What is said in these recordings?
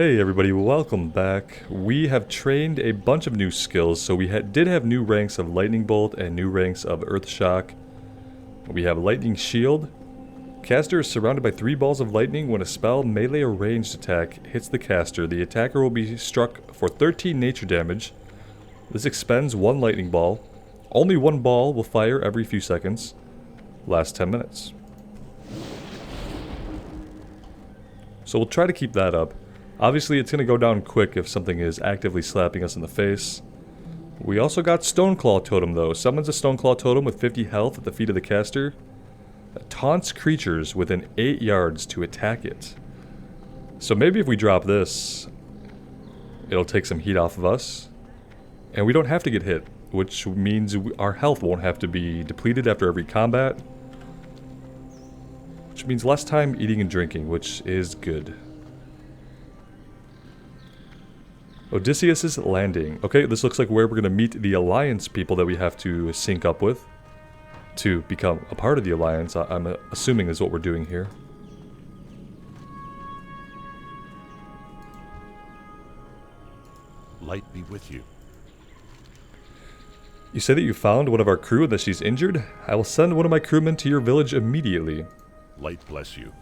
Hey everybody, welcome back. We have trained a bunch of new skills, so we did have new ranks of Lightning Bolt and new ranks of Earth Shock. We have Lightning Shield. Caster is surrounded by 3 balls of lightning. When a spell, melee, or ranged attack hits the caster, the attacker will be struck for 13 nature damage. This expends 1 lightning ball. Only 1 ball will fire every few seconds. Lasts 10 minutes. So we'll try to keep that up. Obviously, it's going to go down quick if something is actively slapping us in the face. We also got Stoneclaw Totem, though. Summons a Stoneclaw Totem with 50 health at the feet of the caster. It taunts creatures within 8 yards to attack it. So maybe if we drop this, it'll take some heat off of us. And we don't have to get hit, which means our health won't have to be depleted after every combat. Which means less time eating and drinking, which is good. Odysseus' Landing. Okay, this looks like where we're going to meet the Alliance people that we have to sync up with to become a part of the Alliance, I'm assuming is what we're doing here. Light be with you. You say that you found one of our crew and that she's injured? I will send one of my crewmen to your village immediately. Light bless you.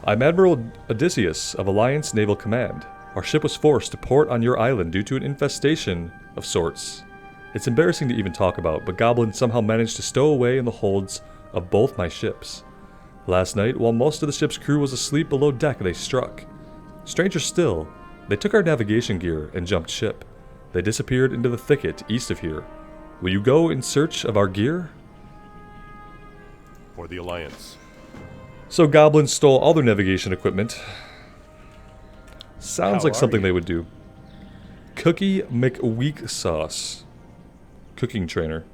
I'm Admiral Odysseus of Alliance Naval Command. Our ship was forced to port on your island due to an infestation of sorts. It's embarrassing to even talk about, but goblins somehow managed to stow away in the holds of both my ships. Last night, while most of the ship's crew was asleep below deck, they struck. Stranger still, they took our navigation gear and jumped ship. They disappeared into the thicket east of here. Will you go in search of our gear? For the Alliance. So goblins stole all their navigation equipment. Sounds like something they would do. Cookie McWeak Sauce. Cooking trainer.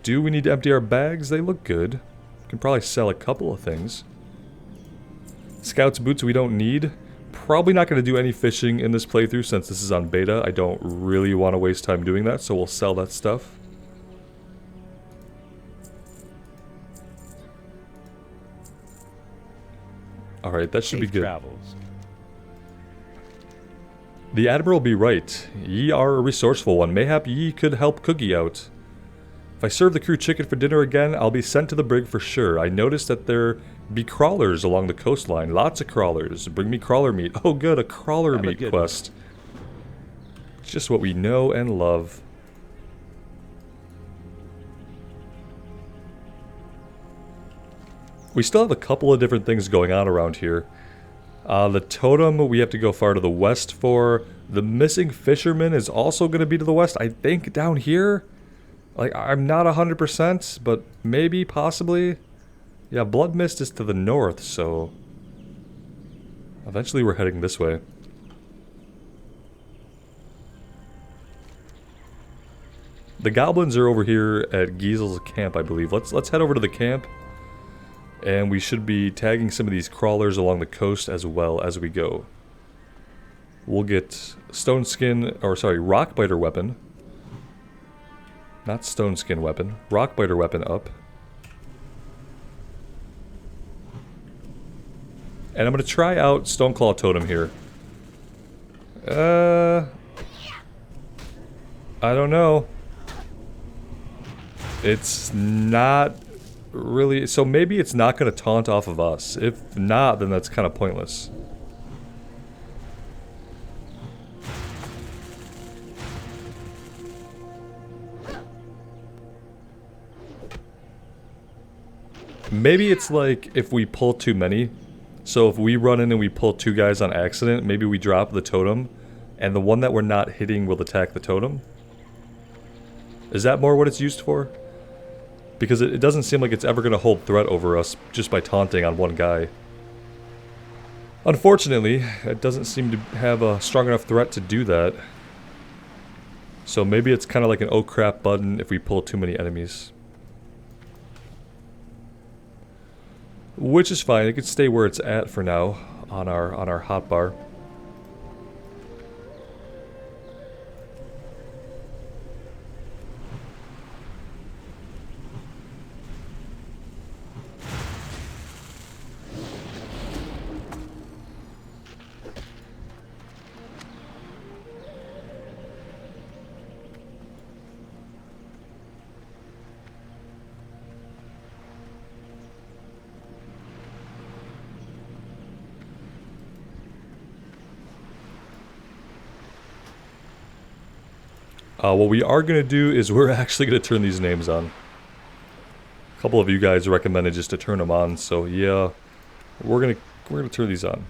Do we need to empty our bags? They look good. Can probably sell a couple of things. Scout's boots we don't need. Probably not going to do any fishing in this playthrough since this is on beta. I don't really want to waste time doing that, so we'll sell that stuff. Alright, that should be good. Travels. The Admiral be right. Ye are a resourceful one. Mayhap ye could help Cookie out. If I serve the crew chicken for dinner again, I'll be sent to the brig for sure. I noticed that there be crawlers along the coastline. Lots of crawlers. Bring me crawler meat. Oh good, a crawler meat quest. It's just what we know and love. We still have a couple of different things going on around here. The totem we have to go far to the west for. The missing fisherman is also going to be to the west. I think down here. Like, I'm not 100%, but maybe, possibly. Yeah, Bloodmyst is to the north, so eventually we're heading this way. The goblins are over here at Giesel's camp, I believe. Let's head over to the camp. And we should be tagging some of these crawlers along the coast as well as we go. We'll get Rockbiter weapon. Not stone skin weapon. Rockbiter weapon up. And I'm going to try out Stoneclaw Totem here. I don't know. It's not really, so maybe it's not going to taunt off of us. If not, then that's kind of pointless. Maybe it's like if we pull too many. So if we run in and we pull 2 guys on accident, maybe we drop the totem and the one that we're not hitting will attack the totem. Is that more what it's used for? Because it doesn't seem like it's ever going to hold threat over us just by taunting on one guy. Unfortunately, it doesn't seem to have a strong enough threat to do that. So maybe it's kind of like an oh crap button if we pull too many enemies. Which is fine, it can stay where it's at for now on our hotbar. What we are going to do is we're actually going to turn these names on. A couple of you guys recommended just to turn them on, so yeah, we're gonna turn these on.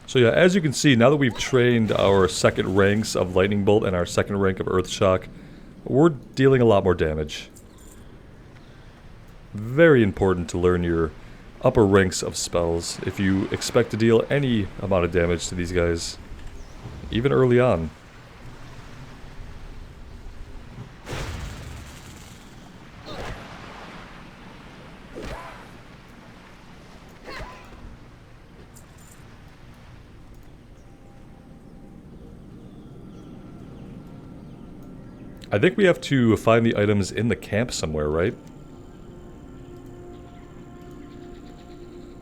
So yeah, as you can see, now that we've trained our second ranks of Lightning Bolt and our second rank of Earth Shock, we're dealing a lot more damage. Very important to learn your upper ranks of spells if you expect to deal any amount of damage to these guys, even early on. I think we have to find the items in the camp somewhere, right?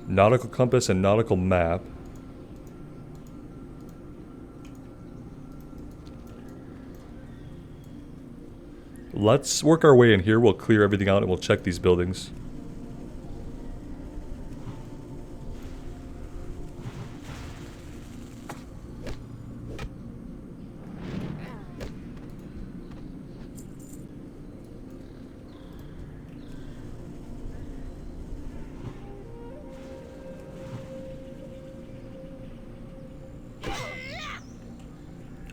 Nautical compass and nautical map. Let's work our way in here. We'll clear everything out and we'll check these buildings.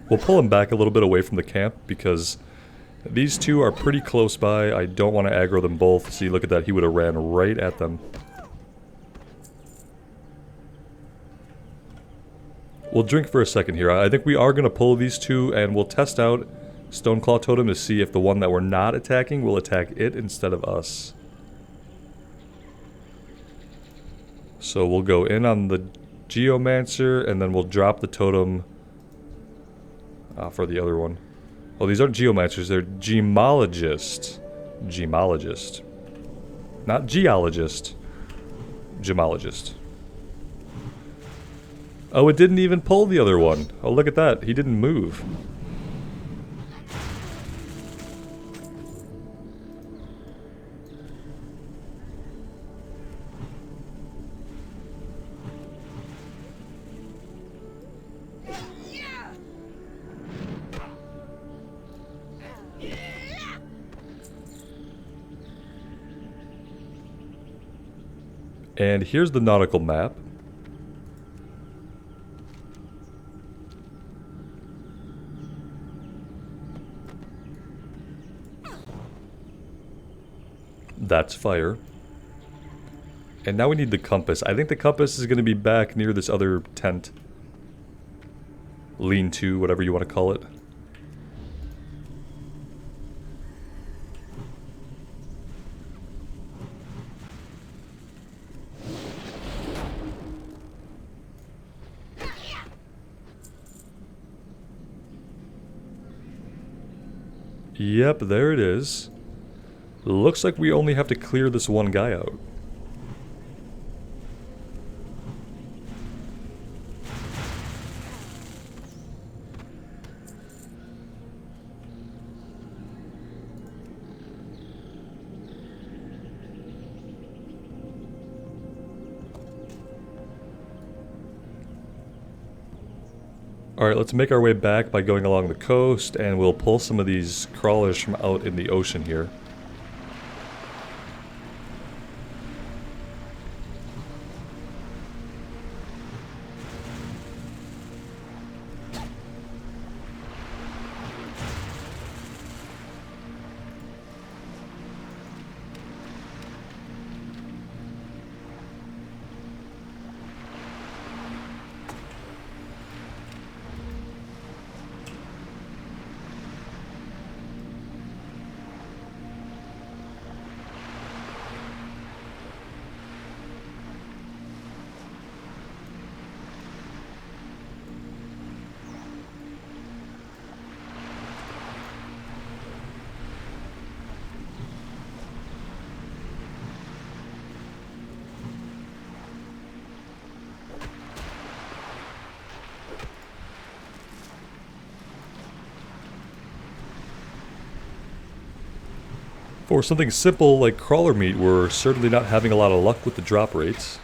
We'll pull them back a little bit away from the camp because these two are pretty close by. I don't want to aggro them both. See, look at that. He would have ran right at them. We'll drink for a second here. I think we are going to pull these two and we'll test out Stoneclaw Totem to see if the one that we're not attacking will attack it instead of us. So we'll go in on the Geomancer and then we'll drop the totem for the other one. Oh, these aren't Geomancers, they're Gemologist. Gemologist. Not Geologist. Gemologist. Oh, it didn't even pull the other one. Oh, look at that. He didn't move. And here's the nautical map. That's fire. And now we need the compass. I think the compass is going to be back near this other tent. Lean-to, whatever you want to call it. Yep, there it is. Looks like we only have to clear this one guy out. Alright, let's make our way back by going along the coast, and we'll pull some of these crawlers from out in the ocean here. For something simple like crawler meat, we're certainly not having a lot of luck with the drop rates.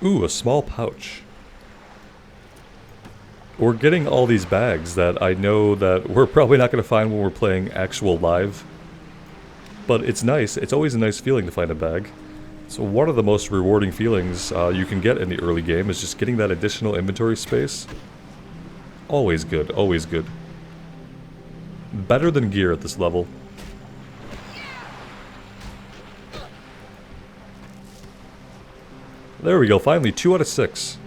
Ooh, a small pouch. We're getting all these bags that I know that we're probably not going to find when we're playing actual live. But it's nice. It's always a nice feeling to find a bag. So one of the most rewarding feelings you can get in the early game is just getting that additional inventory space. Always good, always good. Better than gear at this level. There we go, finally, 2 out of 6.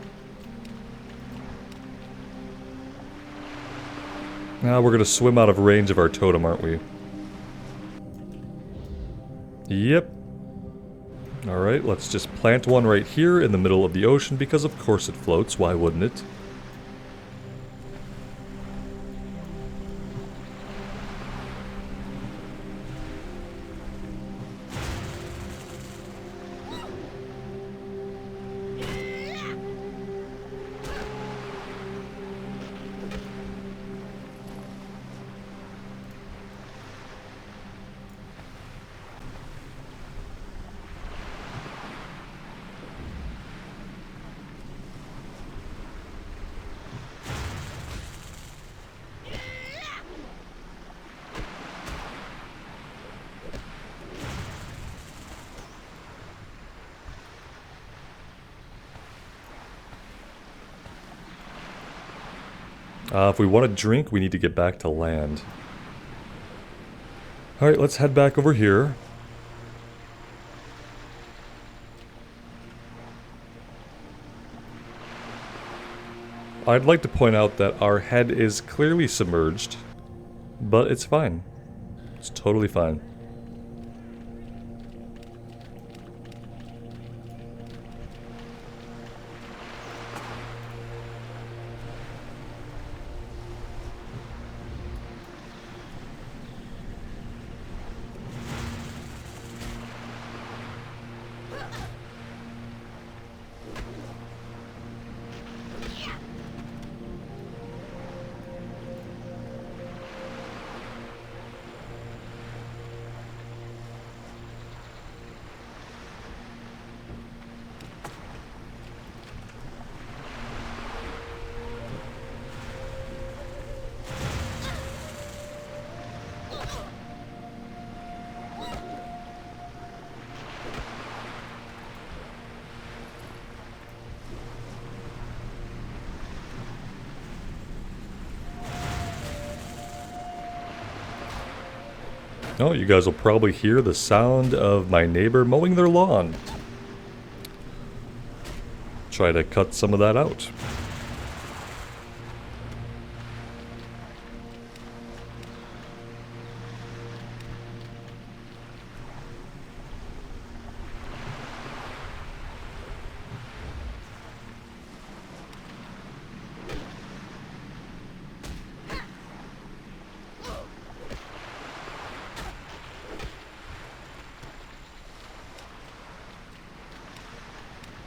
Now we're gonna swim out of range of our totem, aren't we? Yep. Alright, let's just plant one right here in the middle of the ocean because of course it floats, why wouldn't it? If we want to drink, we need to get back to land. Alright, let's head back over here. I'd like to point out that our head is clearly submerged, but it's fine. It's totally fine. Oh, you guys will probably hear the sound of my neighbor mowing their lawn. Try to cut some of that out.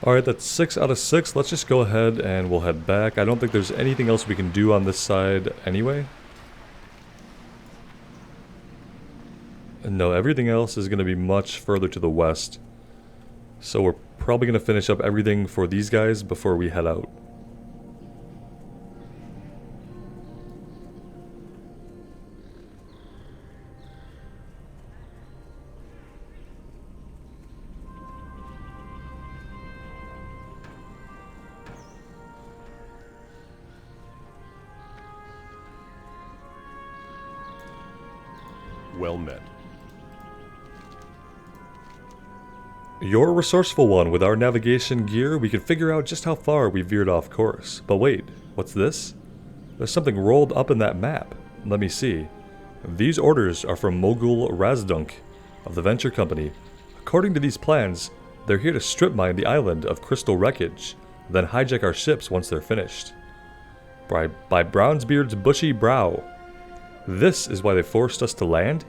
Alright, that's 6 out of 6. Let's just go ahead and we'll head back. I don't think there's anything else we can do on this side anyway. No, everything else is going to be much further to the west. So we're probably going to finish up everything for these guys before we head out. Well met. You're a resourceful one. With our navigation gear, we can figure out just how far we veered off course. But wait, what's this? There's something rolled up in that map. Let me see. These orders are from Mogul Razdunk of the Venture Company. According to these plans, they're here to strip mine the island of crystal wreckage, then hijack our ships once they're finished. By Brownsbeard's bushy brow. This is why they forced us to land?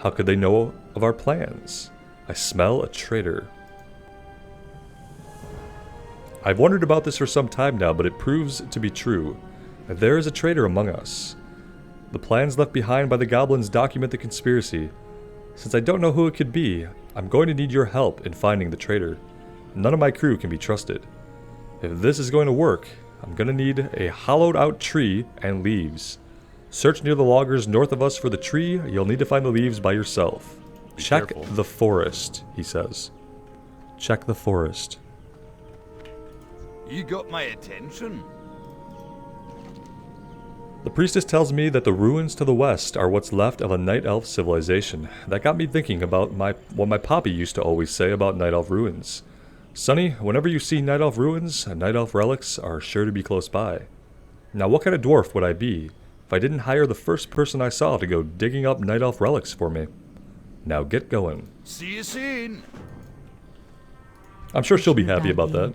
How could they know of our plans? I smell a traitor. I've wondered about this for some time now, but it proves to be true. There is a traitor among us. The plans left behind by the goblins document the conspiracy. Since I don't know who it could be, I'm going to need your help in finding the traitor. None of my crew can be trusted. If this is going to work, I'm going to need a hollowed out tree and leaves. Search near the loggers north of us for the tree. You'll need to find the leaves by yourself. Check the forest, he says. Check the forest. You got my attention. The priestess tells me that the ruins to the west are what's left of a night elf civilization. That got me thinking about what my poppy used to always say about night elf ruins. Sonny, whenever you see night elf ruins, night elf relics are sure to be close by. Now what kind of dwarf would I be if I didn't hire the first person I saw to go digging up night elf relics for me? Now get going. See you soon. I'm sure she'll be happy about that.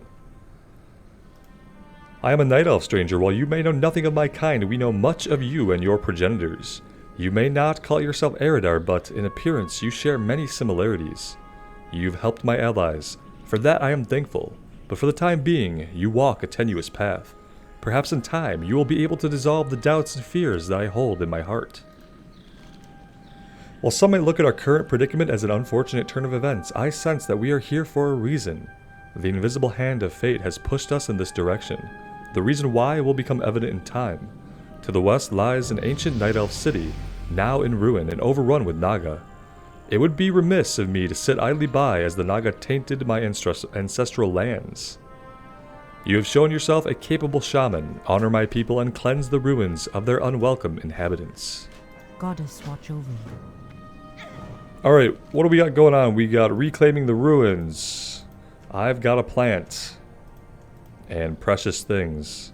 I am a night elf stranger. While you may know nothing of my kind, we know much of you and your progenitors. You may not call yourself Eridar, but in appearance you share many similarities. You've helped my allies. For that I am thankful. But for the time being, you walk a tenuous path. Perhaps in time you will be able to dissolve the doubts and fears that I hold in my heart. While some may look at our current predicament as an unfortunate turn of events, I sense that we are here for a reason. The invisible hand of fate has pushed us in this direction. The reason why will become evident in time. To the west lies an ancient night elf city, now in ruin and overrun with Naga. It would be remiss of me to sit idly by as the Naga tainted my ancestral lands. You have shown yourself a capable shaman. Honor my people and cleanse the ruins of their unwelcome inhabitants. Goddess, watch over you. Alright, what do we got going on? We got reclaiming the ruins. I've got a plant. And precious things.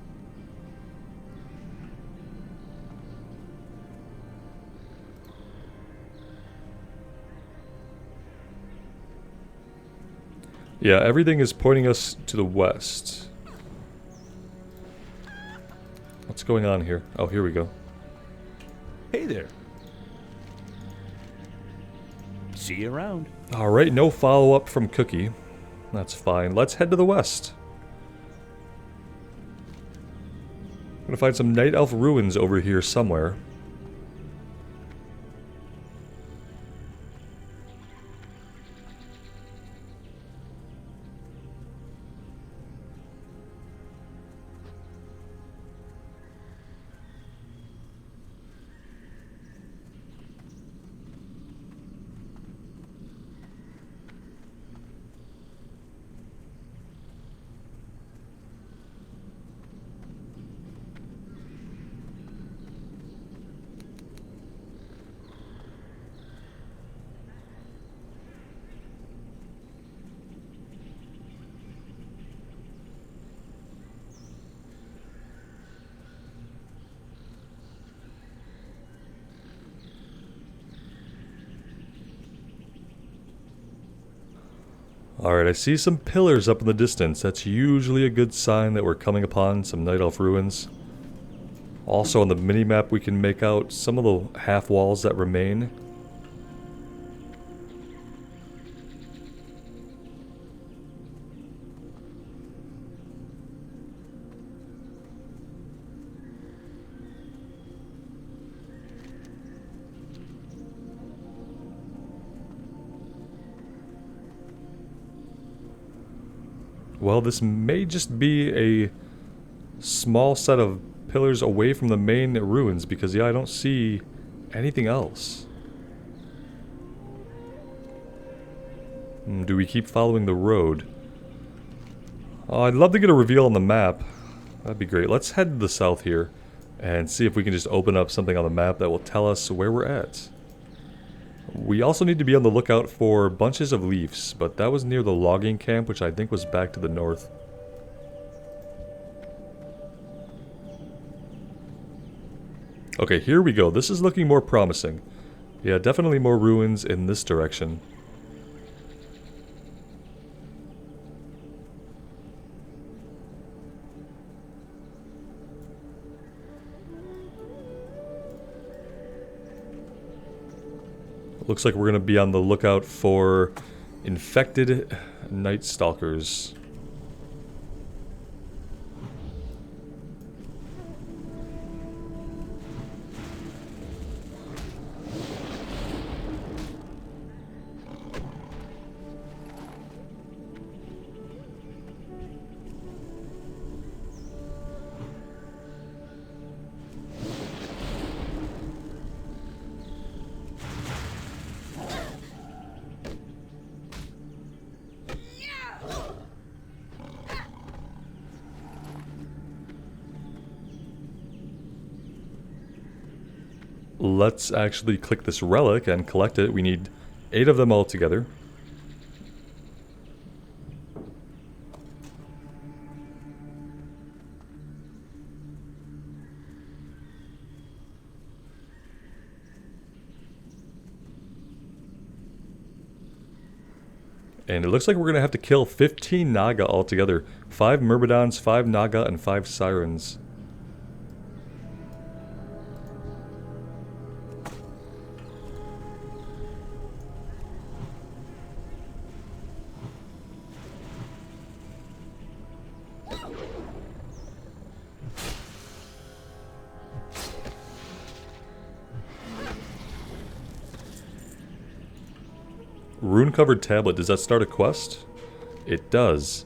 Yeah, everything is pointing us to the west. What's going on here? Oh, here we go. Hey there. See you around. Alright, no follow-up from Cookie. That's fine. Let's head to the west. I'm gonna find some night elf ruins over here somewhere. Alright, I see some pillars up in the distance. That's usually a good sign that we're coming upon some night elf ruins. Also on the minimap we can make out some of the half walls that remain. Well, this may just be a small set of pillars away from the main ruins because, yeah, I don't see anything else. Do we keep following the road? Oh, I'd love to get a reveal on the map. That'd be great. Let's head to the south here and see if we can just open up something on the map that will tell us where we're at. We also need to be on the lookout for bunches of leaves, but that was near the logging camp, which I think was back to the north. Okay, here we go. This is looking more promising. Yeah, definitely more ruins in this direction. Looks like we're going to be on the lookout for infected Night Stalkers. Let's actually click this relic and collect it. We need 8 of them all together. And it looks like we're going to have to kill 15 Naga altogether. 5 Myrmidons, 5 Naga, and 5 Sirens. Rune-covered tablet, does that start a quest? It does.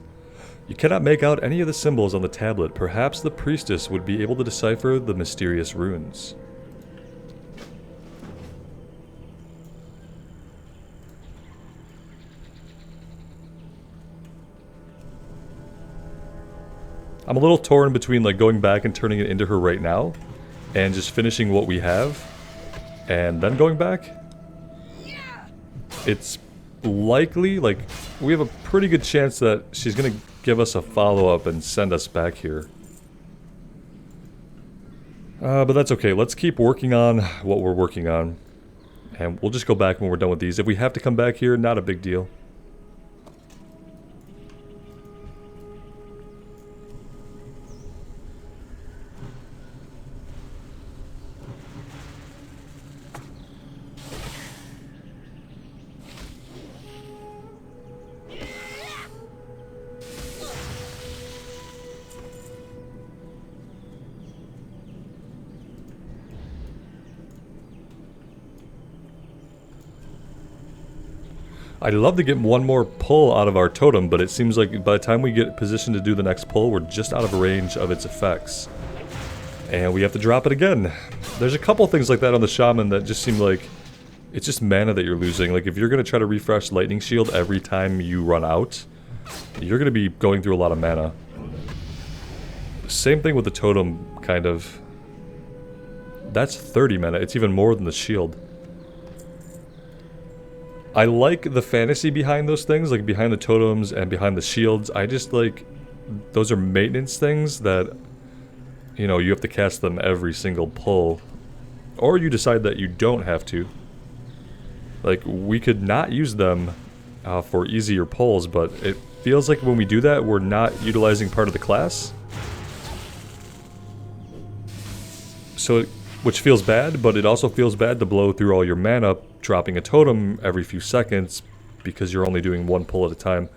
You cannot make out any of the symbols on the tablet. Perhaps the priestess would be able to decipher the mysterious runes. I'm a little torn between like going back and turning it into her right now and just finishing what we have and then going back. It's likely, like, we have a pretty good chance that she's gonna give us a follow-up and send us back here. But that's okay. Let's keep working on what we're working on. And we'll just go back when we're done with these. If we have to come back here, not a big deal. I'd love to get one more pull out of our totem, but it seems like by the time we get positioned to do the next pull, we're just out of range of its effects. And we have to drop it again. There's a couple things like that on the Shaman that just seem like it's just mana that you're losing. Like if you're going to try to refresh Lightning Shield every time you run out, you're going to be going through a lot of mana. Same thing with the totem, kind of. That's 30 mana. It's even more than the shield. I like the fantasy behind those things, like behind the totems and behind the shields. I just like, those are maintenance things that, you know, you have to cast them every single pull. Or you decide that you don't have to. Like, we could not use them for easier pulls, but it feels like when we do that, we're not utilizing part of the class. So, which feels bad, but it also feels bad to blow through all your mana dropping a totem every few seconds because you're only doing one pull at a time.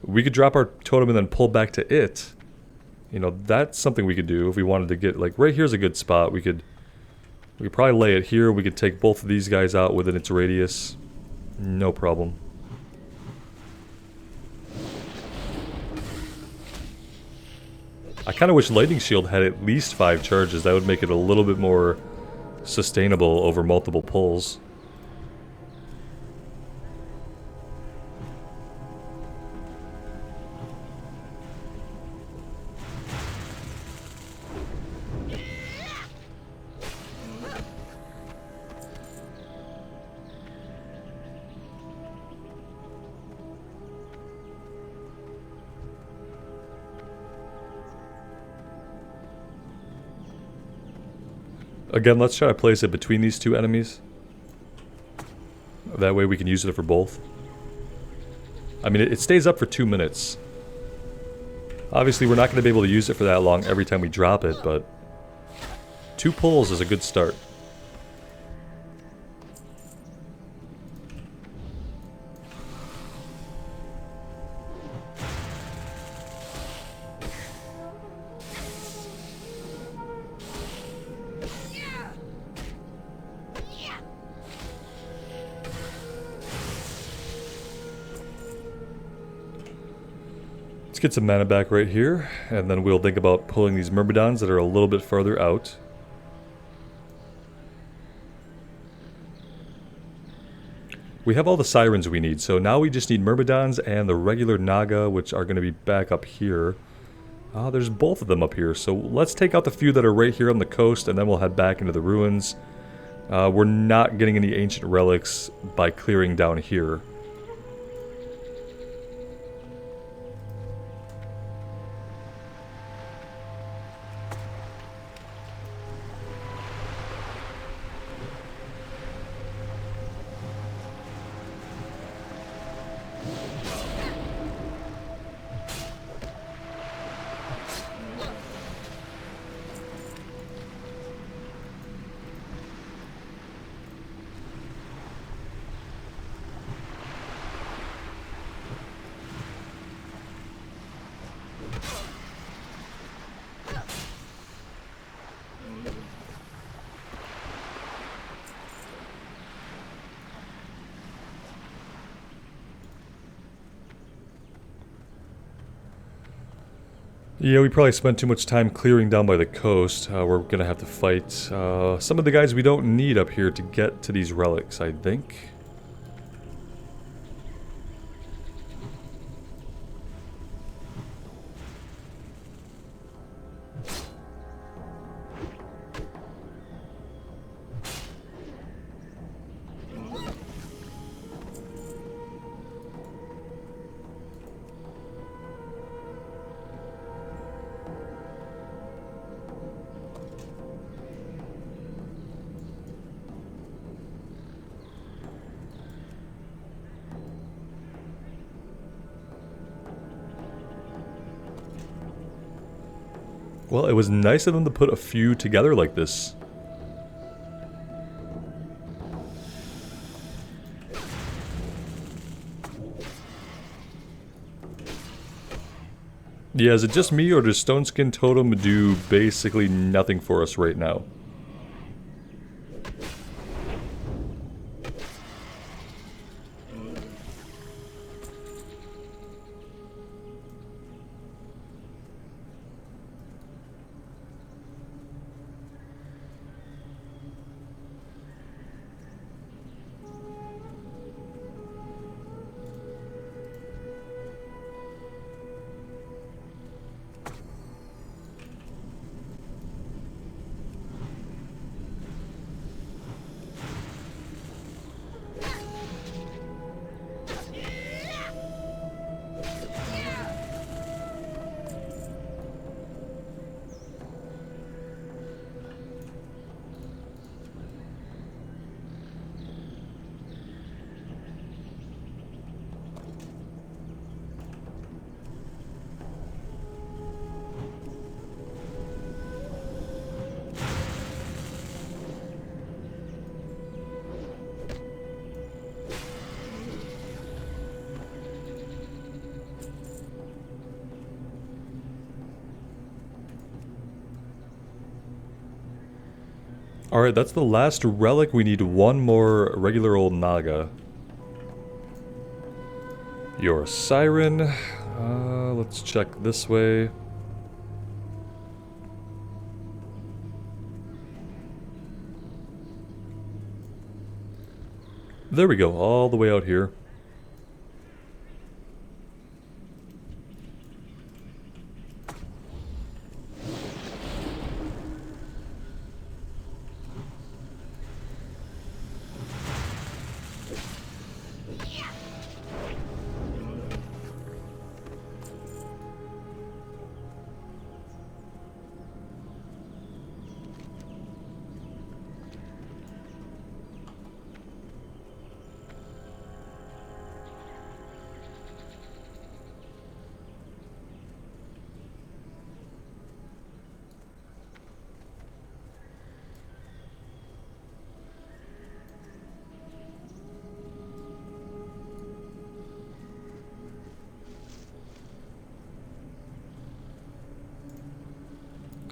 We could drop our totem and then pull back to it. You know, that's something we could do if we wanted to get, like, right here's a good spot. We could probably lay it here. We could take both of these guys out within its radius. No problem. I kind of wish Lightning Shield had at least 5 charges. That would make it a little bit more sustainable over multiple pulls. Again, let's try to place it between these two enemies. That way we can use it for both. I mean, it stays up for 2 minutes. Obviously, we're not going to be able to use it for that long every time we drop it, but 2 pulls is a good start. Let's get some mana back right here, and then we'll think about pulling these Myrmidons that are a little bit further out. We have all the Sirens we need, so now we just need Myrmidons and the regular Naga, which are going to be back up here. There's both of them up here, so let's take out the few that are right here on the coast, and then we'll head back into the ruins. We're not getting any ancient relics by clearing down here. Yeah, we probably spent too much time clearing down by the coast. We're gonna have to fight some of the guys we don't need up here to get to these relics, I think. Well, it was nice of them to put a few together like this. Yeah, is it just me, or does Stone Skin Totem do basically nothing for us right now? Alright, that's the last relic. We need one more regular old Naga. You're a Siren. Let's check this way. There we go, all the way out here.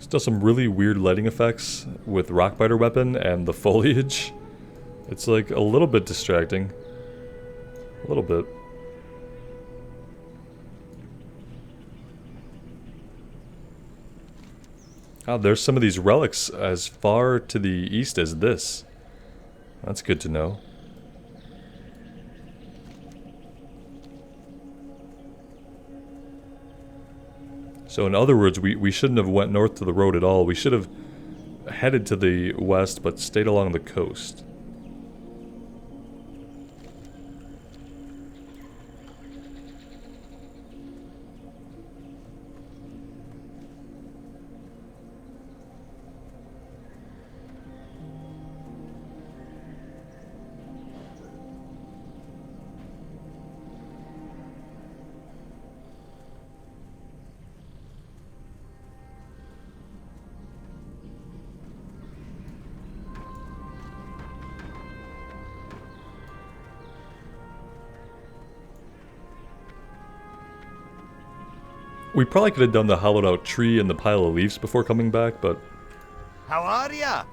This does some really weird lighting effects with Rockbiter weapon and the foliage. It's like a little bit distracting. A little bit. Oh, there's some of these relics as far to the east as this. That's good to know. So in other words, we shouldn't have went north to the road at all. We should have headed to the west, but stayed along the coast. We probably could have done the hollowed out tree and the pile of leaves before coming back, but... How are ya?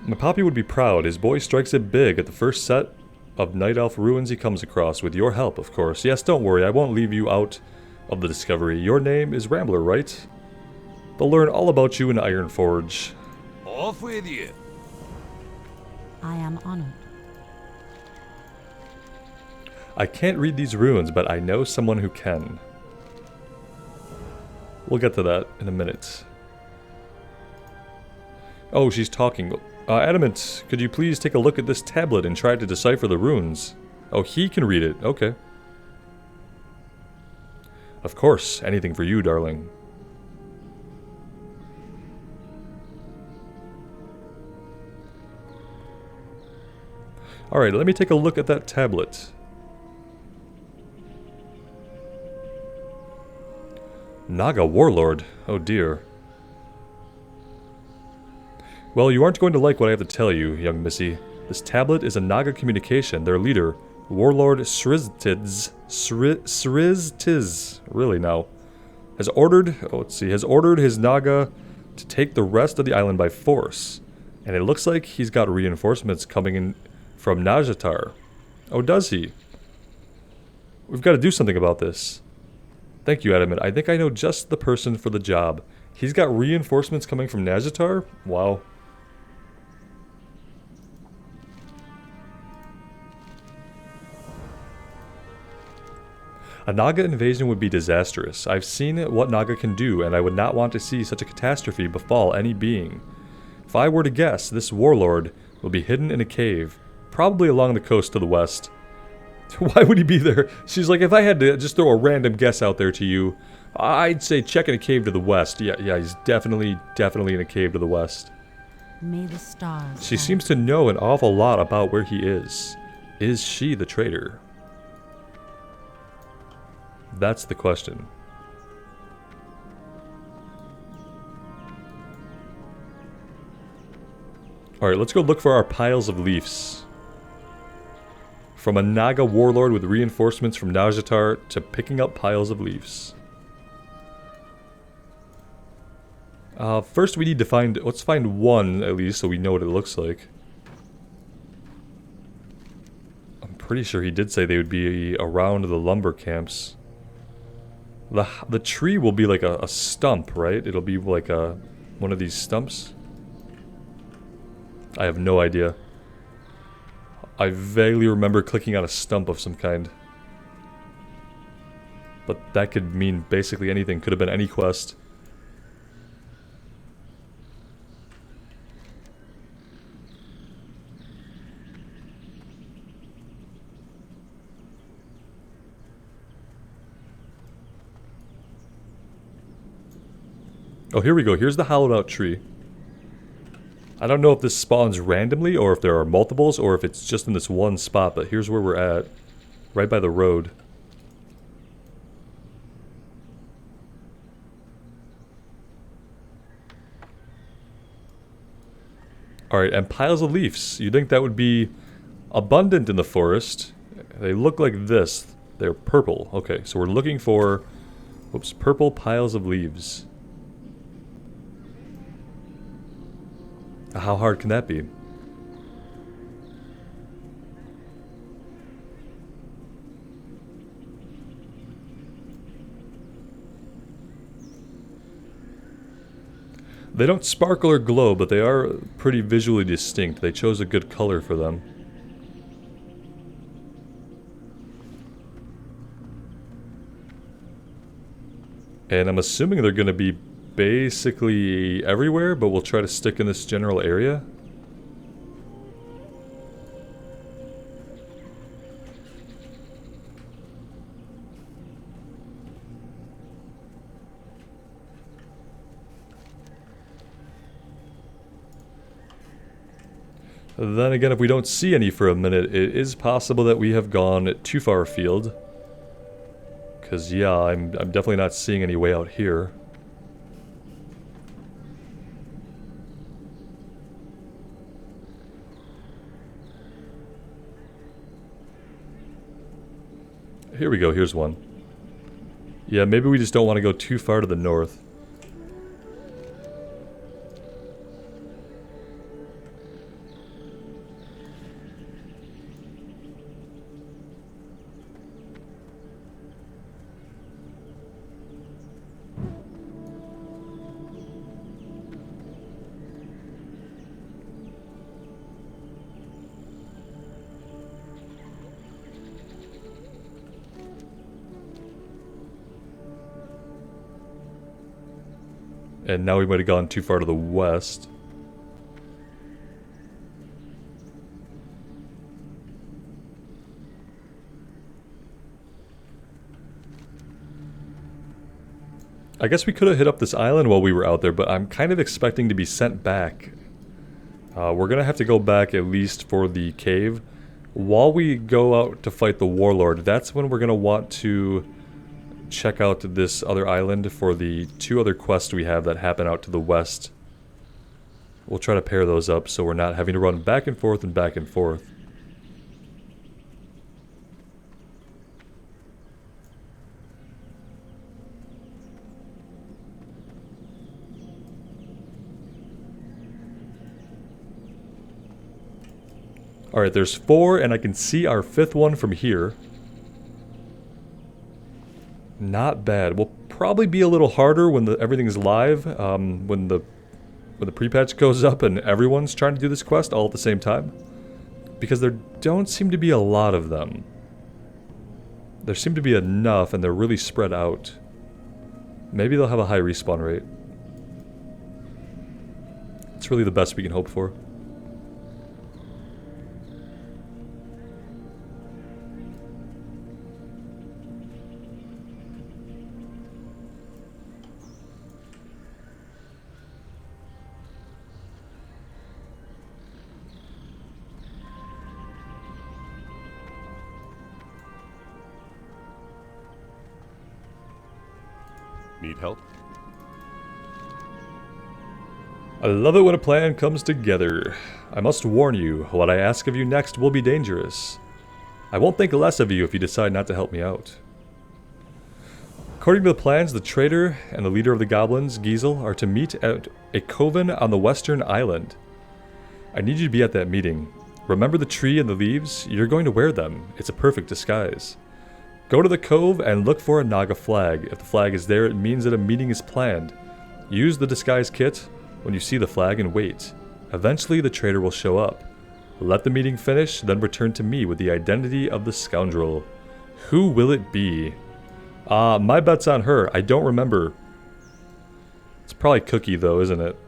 My Poppy would be proud. His boy strikes it big at the first set of Night Elf ruins he comes across, with your help, of course. Yes, don't worry, I won't leave you out of the discovery. Your name is Rambler, right? They'll learn all about you in Ironforge. Off with you. I am honored. I can't read these runes, but I know someone who can. We'll get to that in a minute. Oh, she's talking. Adamant, could you please take a look at this tablet and try to decipher the runes? Oh, he can read it. Okay. Of course, anything for you, darling. Alright, let me take a look at that tablet. Naga Warlord. Oh dear. Well, you aren't going to like what I have to tell you, young missy. This tablet is a Naga communication. Their leader, Warlord Sriztiz, really now, has ordered his Naga to take the rest of the island by force. And it looks like he's got reinforcements coming in from Najatar. Oh, does he? We've got to do something about this. Thank you, Adamant. I think I know just the person for the job. He's got reinforcements coming from Najatar? Wow. A Naga invasion would be disastrous. I've seen what Naga can do, and I would not want to see such a catastrophe befall any being. If I were to guess, this warlord will be hidden in a cave, probably along the coast to the west. Why would he be there? She's like, if I had to just throw a random guess out there to you, I'd say check in a cave to the west. Yeah, he's definitely in a cave to the west. May the stars She guide. seems to know an awful lot about where he is. Is she the traitor? That's the question. Alright, let's go look for our piles of leaves. From a Naga warlord with reinforcements from Najatar to picking up piles of leaves. First we need to find, let's find one at least so we know what it looks like. I'm pretty sure he did say they would be around the lumber camps. The tree will be like a stump, right? It'll be like one of these stumps. I have no idea. I vaguely remember clicking on a stump of some kind. But that could mean basically anything. Could have been any quest. Oh, here we go. Here's the hollowed out tree. I don't know if this spawns randomly, or if there are multiples, or if it's just in this one spot, but here's where we're at. Right by the road. Alright, and piles of leaves. You'd think that would be abundant in the forest. They look like this. They're purple. Okay, so we're looking for Whoops, purple piles of leaves. How hard can that be? They don't sparkle or glow, but they are pretty visually distinct. They chose a good color for them. And I'm assuming they're going to be basically everywhere, but we'll try to stick in this general area. Then again, if we don't see any for a minute, it is possible that we have gone too far afield. Because, yeah, I'm definitely not seeing any way out here. Here we go, here's one. Yeah, maybe we just don't want to go too far to the north. And now we might have gone too far to the west. I guess we could have hit up this island while we were out there, but I'm kind of expecting to be sent back. We're going to have to go back at least for the cave. While we go out to fight the warlord, that's when we're going to want to check out this other island for the 2 other quests we have that happen out to the west. We'll try to pair those up so we're not having to run back and forth and back and forth. Alright, there's 4 and I can see our 5th one from here. Not bad. We'll probably be a little harder when everything's live, when the pre-patch goes up and everyone's trying to do this quest all at the same time. Because there don't seem to be a lot of them. There seem to be enough and they're really spread out. Maybe they'll have a high respawn rate. It's really the best we can hope for. Need help? I love it when a plan comes together. I must warn you, what I ask of you next will be dangerous. I won't think less of you if you decide not to help me out. According to the plans, the traitor and the leader of the goblins, Giesel, are to meet at a coven on the western island. I need you to be at that meeting. Remember the tree and the leaves? You're going to wear them. It's a perfect disguise. Go to the cove and look for a Naga flag. If the flag is there, it means that a meeting is planned. Use the disguise kit when you see the flag and wait. Eventually, the traitor will show up. Let the meeting finish, then return to me with the identity of the scoundrel. Who will it be? My bet's on her. I don't remember. It's probably Cookie, though, isn't it?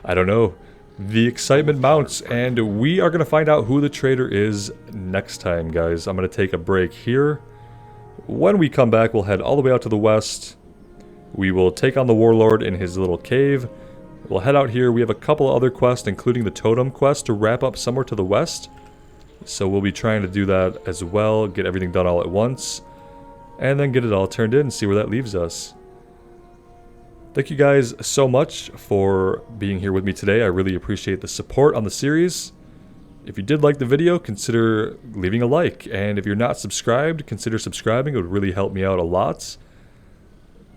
I don't know. The excitement mounts, and we are going to find out who the traitor is next time, guys. I'm going to take a break here. When we come back, we'll head all the way out to the west. We will take on the warlord in his little cave. We'll head out here. We have a couple other quests, including the totem quest, to wrap up somewhere to the west. So we'll be trying to do that as well, get everything done all at once, and then get it all turned in and see where that leaves us. Thank you guys so much for being here with me today. I really appreciate the support on the series. If you did like the video, consider leaving a like. And if you're not subscribed, consider subscribing. It would really help me out a lot.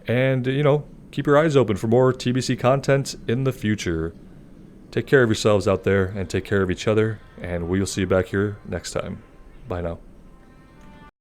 And, you know, keep your eyes open for more TBC content in the future. Take care of yourselves out there and take care of each other. And we'll see you back here next time. Bye now.